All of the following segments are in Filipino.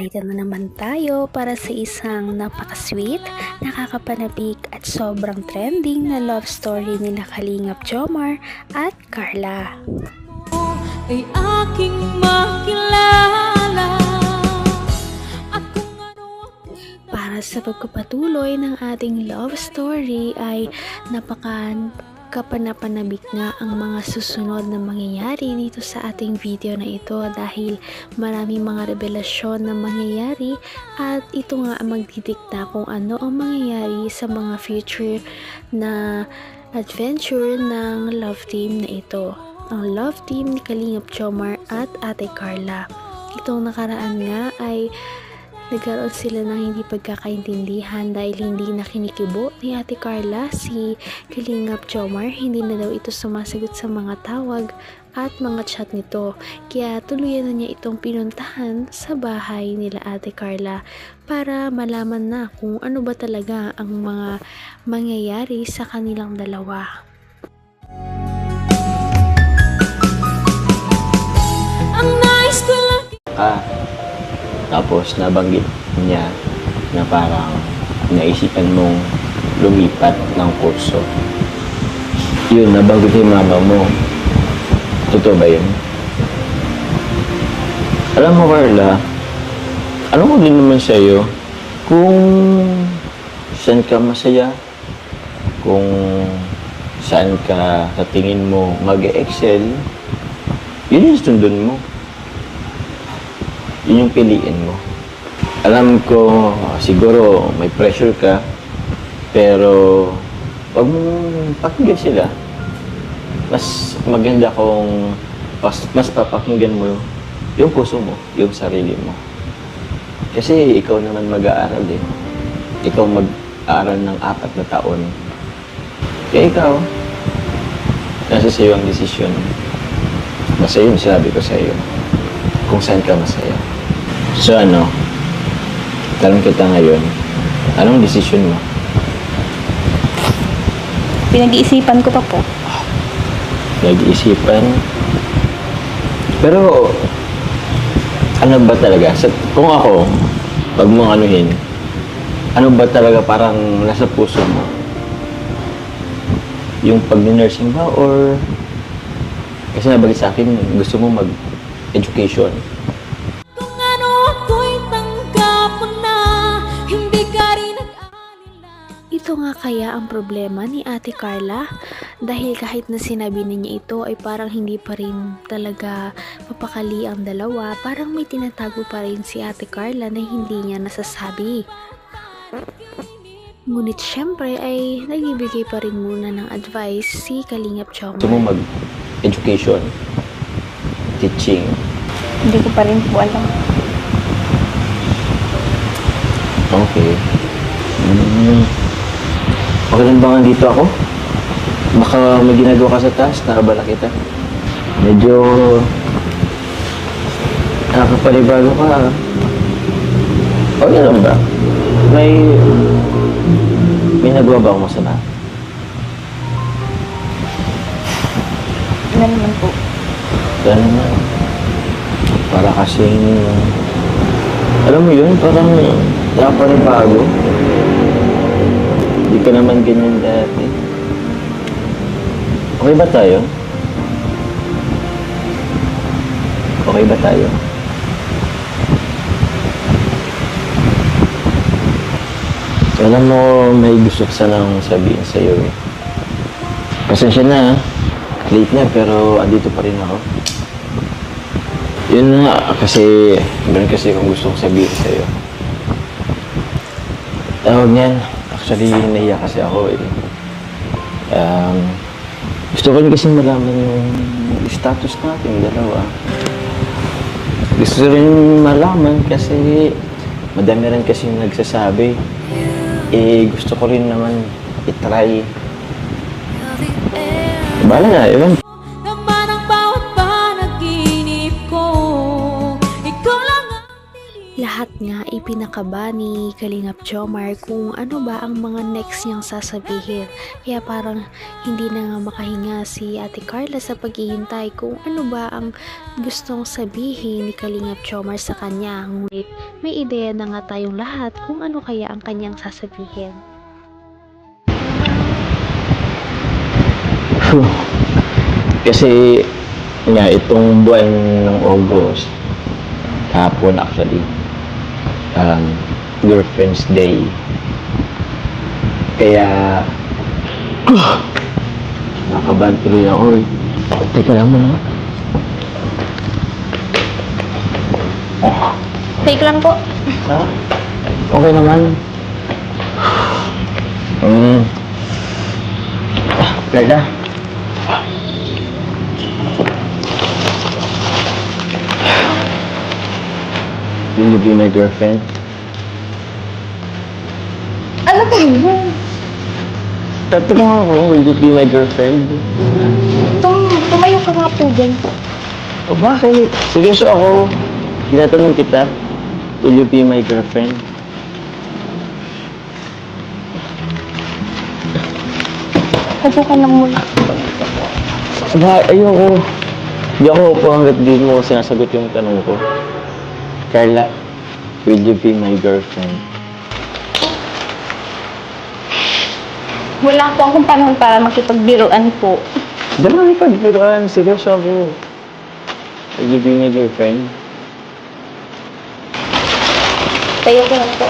narito na naman tayo para sa isang napaka-sweet, nakakapanabik at sobrang trending na love story nila Kalingap Jomar at Carla. Ay aking makilala. Para sa pagpapatuloy ng ating love story ay napaka-kapanapanabik nga ang mga susunod na mangyayari dito sa ating video na ito dahil maraming mga revelasyon na mangyayari at ito nga ang magdidikta kung ano ang mangyayari sa mga future na adventure ng love team na ito. Ang love team ni Kalingap Jomar at Ate Carla. Itong nakaraan nga ay nagkaroon sila ng hindi pagkakaintindihan dahil hindi na kinikibo ni Ate Carla si Kalingap Jomar. Hindi na daw ito sumasagot sa mga tawag at mga chat nito. Kaya tuluyan na niya itong pinuntahan sa bahay nila Ate Carla para malaman na kung ano ba talaga ang mga mangyayari sa kanilang dalawa. Tapos nabanggit niya na parang naisipan mong lumipat ng kurso. Yun, nabanggit yung mama mo. Totoo ba yun? Alam mo, Carla, ano ko din naman sa'yo, kung saan ka masaya, kung saan ka sa tingin mo mag-excel, yun yung sundon mo. Yun yung piliin mo. Alam ko, siguro may pressure ka, pero wag mong pakinggan sila. Mas maganda kung mas papakinggan mo yung puso mo, yung sarili mo. Kasi ikaw naman mag-aaral eh. Ikaw mag-aaral ng 4 na taon. Kaya ikaw, nasa sa'yo ang desisyon. Basta yun sinabi ko sa'yo. Kung saan ka masaya. So ano, tanong kita ngayon, anong desisyon mo? Pinag-iisipan ko pa po. Nag-iisipan? Pero, ano ba talaga? Kung ako, pag mo anuhin, ano ba talaga parang nasa puso mo? Yung pag-nursing ba or kasi nabagay sa akin, gusto mo mag-education? Kung ano ako'y tanggap mo na, hindi ka rin nag-alala. Ito nga kaya ang problema ni Ate Carla dahil kahit na sinabi niya ito ay parang hindi pa rin talaga mapakali ang dalawa, parang may tinatago pa rin si Ate Carla na hindi niya nasasabi. Ngunit syempre ay nagbibigay pa rin muna ng advice si Kalingap Jomar. Gusto mo mag-education? Teaching? Hindi ko pa rin po alam. Okay. Okay lang ba nga dito ako? Baka may ginagawa ka sa taas, nakabala kita. Medyo nakakapanibago ka. Okay lang ba? May nagawa ba akong masama? Ano naman po? Kaya naman, para kasing, alam mo yun, parang nakapanibago. Hindi ka naman ganyan dati. Okay ba tayo? Okay ba tayo? Alam mo, may gusto ko sanang sabihin sa'yo eh. Pasensya na ha. Late na pero andito pa rin ako. Yun nga, kasi meron kasi kung gusto kong sabihin sa'yo. Tawag niyan, actually nahiya kasi ako eh. Gusto ko rin kasi malaman yung status natin dalawa. Gusto rin malaman kasi madami rin kasi nagsasabi. Eh, gusto ko rin naman itry. Bahala na, ewan. Naman ang bawat panaginip ko, ikaw lang ang lahat nga ipinakaba ni Kalingap Jomar kung ano ba ang mga next niyang sasabihin. Kaya parang hindi na nga makahinga si Ate Carla sa paghihintay kung ano ba ang gustong sabihin ni Kalingap Jomar sa kanya. Ngunit may ideya na nga tayong lahat kung ano kaya ang kanyang sasabihin. Kasi nga itong buwan ng August, hapon actually, Girlfriend's Day. Kaya nakabahan tuloy ako eh. Teka lang muna. Take lang po. Ha? Okay naman. Carla. Will you be my girlfriend? Ano po yun? Tatanong ako, will you be my girlfriend? Tumayo ka nga po dyan. O bakit? Seryoso ako. Tinatanong kita, will you be my girlfriend? Upo ka lang muna. Aba, ayoko. Hindi ako upo hanggat di mo sinasagot yung tanong ko. Carla, will you be my girlfriend? Wala po akong panahon para makipagbiruan po. Dala may pagbiruan. Seryoso ako. Will you be my girlfriend? Tayo ko lang po.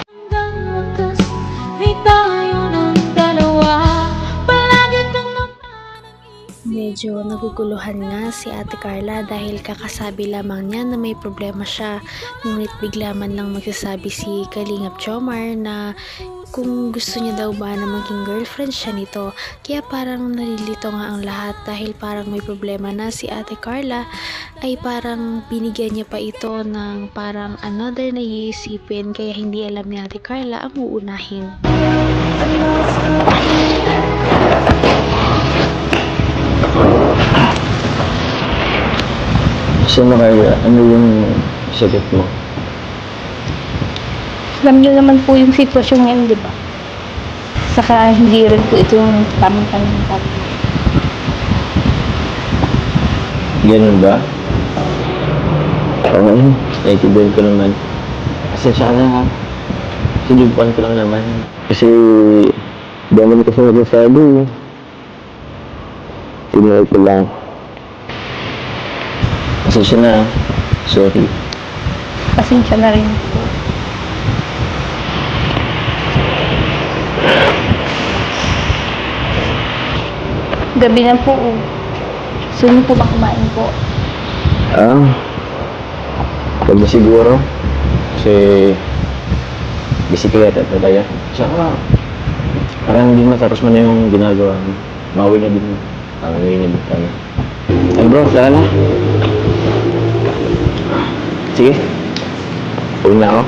Hanggang wakas ay tayo ng dalawa. Palagi kang Medyo naguguluhan nga si Ate Carla dahil kakasabi lamang niya na may problema siya. Ngunit bigla man lang magsasabi si Kalingap Jomar na kung gusto niya daw ba na maging girlfriend siya nito. Kaya parang nalilito nga ang lahat dahil parang may problema na si Ate Carla, ay parang binigyan niya pa ito ng parang another na iisipin, kaya hindi alam ni Ate Carla ang uunahin. So, Carla, ano yung sagot mo? Alam niyo naman po yung sitwasyon ngayon, di ba? Saka hindi rin po ito yung tamang tanong po. Ganun ba? Okay, naitibayin ko naman. Pasensya ka na ha. Sinubukan ko lang naman. Kasi, dami kasi nagsasabi. Tinuloy ko lang. Pasensya na. Sorry. Pasensya na rin po. Gabi na po. Gusto niyo po ba kumain po? Pag siguro. Kasi, bisikleta talaga. Tsaka, parang hindi matapos mo na yung ginagawa mo. Mauwi na din. Mauwi na din tayo. Ay bro, saka na. Sige. Uwi na ako.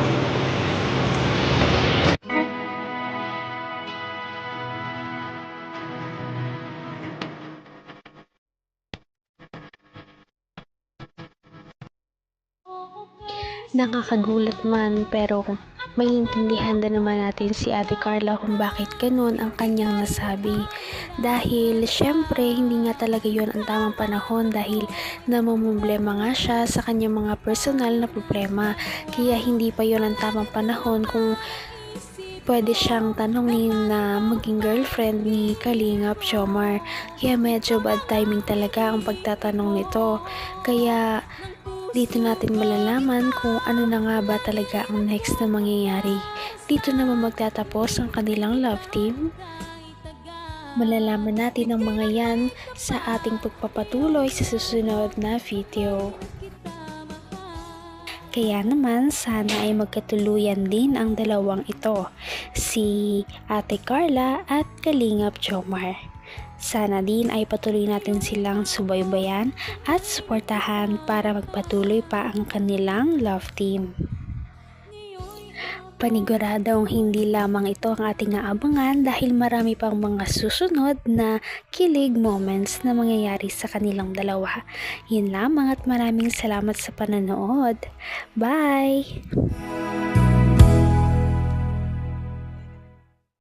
Nakakagulat man, pero maintindihan din naman natin si Ate Carla kung bakit ganun ang kanyang nasabi. Dahil syempre hindi nga talaga yon ang tamang panahon dahil namumblema nga siya sa kanyang mga personal na problema. Kaya hindi pa yon ang tamang panahon kung pwede siyang tanongin na maging girlfriend ni Kalingap Jomar. Kaya medyo bad timing talaga ang pagtatanong nito. Kaya dito natin malalaman kung ano na nga ba talaga ang next na mangyayari. Dito naman magtatapos ang kanilang love team. Malalaman natin ang mga yan sa ating pagpapatuloy sa susunod na video. Kaya naman sana ay magkatuluyan din ang dalawang ito, si Ate Carla at Kalingap Jomar. Sana din ay patuloy natin silang subaybayan at suportahan para magpatuloy pa ang kanilang love team. Paniguradong hindi lamang ito ang ating aabangan dahil marami pang mga susunod na kilig moments na mangyayari sa kanilang dalawa. Yun lamang at maraming salamat sa panonood. Bye!